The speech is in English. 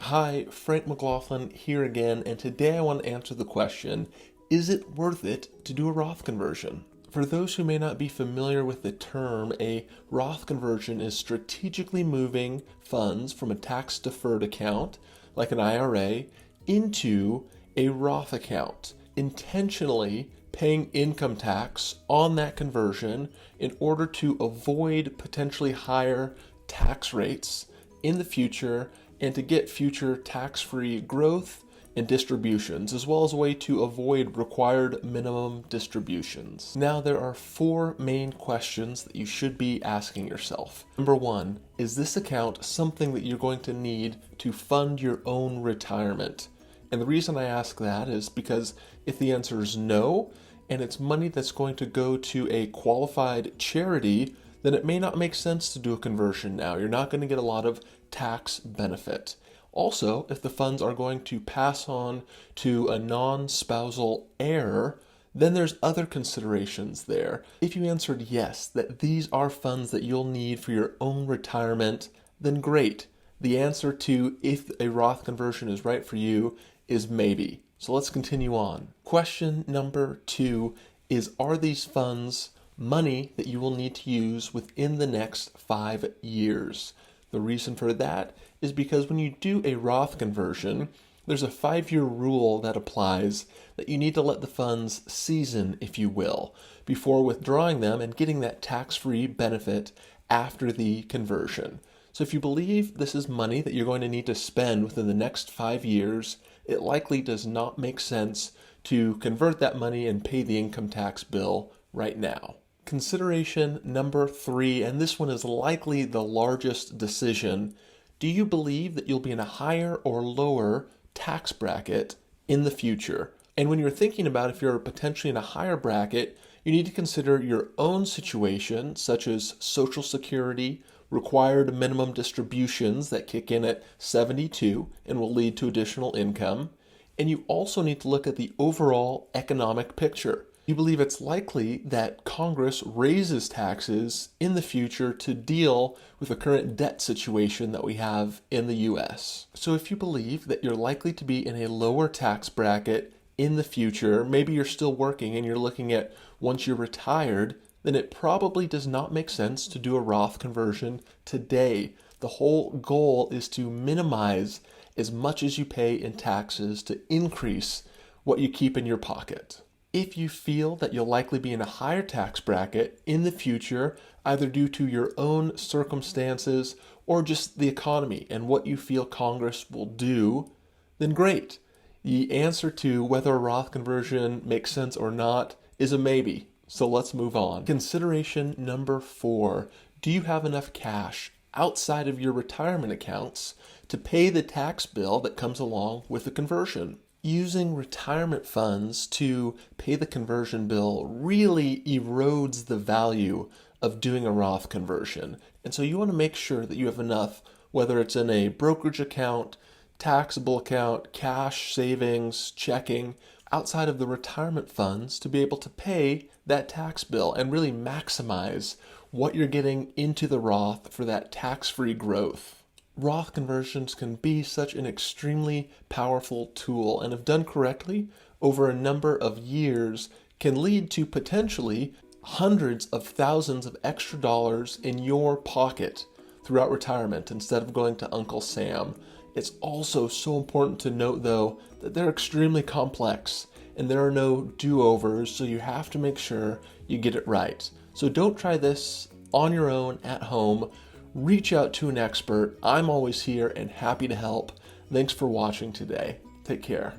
Hi, Frank McLaughlin here again, and today I want to answer the question, is it worth it to do a Roth conversion? For those who may not be familiar with the term, a Roth conversion is strategically moving funds from a tax-deferred account, like an IRA, into a Roth account, intentionally paying income tax on that conversion in order to avoid potentially higher tax rates in the future and to get future tax-free growth and distributions, as well as a way to avoid required minimum distributions. Now, there are four main questions that you should be asking yourself. Number one, is this account something that you're going to need to fund your own retirement? And the reason I ask that is because if the answer is no, and it's money that's going to go to a qualified charity, then it may not make sense to do a conversion now. You're not going to get a lot of tax benefit. Also, if the funds are going to pass on to a non-spousal heir, then there's other considerations there. If you answered yes, that these are funds that you'll need for your own retirement, then great. The answer to if a Roth conversion is right for you is maybe. So let's continue on. Question number two is, are these funds money that you will need to use within the next 5 years? The reason for that is because when you do a Roth conversion, there's a 5-year rule that applies that you need to let the funds season, if you will, before withdrawing them and getting that tax-free benefit after the conversion. So if you believe this is money that you're going to need to spend within the next 5 years, it likely does not make sense to convert that money and pay the income tax bill right now. Consideration number three, and this one is likely the largest decision. Do you believe that you'll be in a higher or lower tax bracket in the future? And when you're thinking about if you're potentially in a higher bracket, you need to consider your own situation, such as Social Security, required minimum distributions that kick in at 72 and will lead to additional income. And you also need to look at the overall economic picture. You believe it's likely that Congress raises taxes in the future to deal with the current debt situation that we have in the US. So if you believe that you're likely to be in a lower tax bracket in the future, maybe you're still working and you're looking at once you're retired, then it probably does not make sense to do a Roth conversion today. The whole goal is to minimize as much as you pay in taxes to increase what you keep in your pocket. If you feel that you'll likely be in a higher tax bracket in the future, either due to your own circumstances or just the economy and what you feel Congress will do, then great. The answer to whether a Roth conversion makes sense or not is a maybe. So let's move on. Consideration number four, do you have enough cash outside of your retirement accounts to pay the tax bill that comes along with the conversion? Using retirement funds to pay the conversion bill really erodes the value of doing a Roth conversion. And so you want to make sure that you have enough, whether it's in a brokerage account, taxable account, cash, savings, checking, outside of the retirement funds to be able to pay that tax bill and really maximize what you're getting into the Roth for that tax-free growth. Roth conversions can be such an extremely powerful tool, and if done correctly over a number of years can lead to potentially hundreds of thousands of extra dollars in your pocket throughout retirement instead of going to Uncle Sam. It's also so important to note, though, that they're extremely complex and there are no do-overs, so you have to make sure you get it right. So don't try this on your own at home. Reach out to an expert. I'm always here and happy to help. Thanks for watching today. Take care.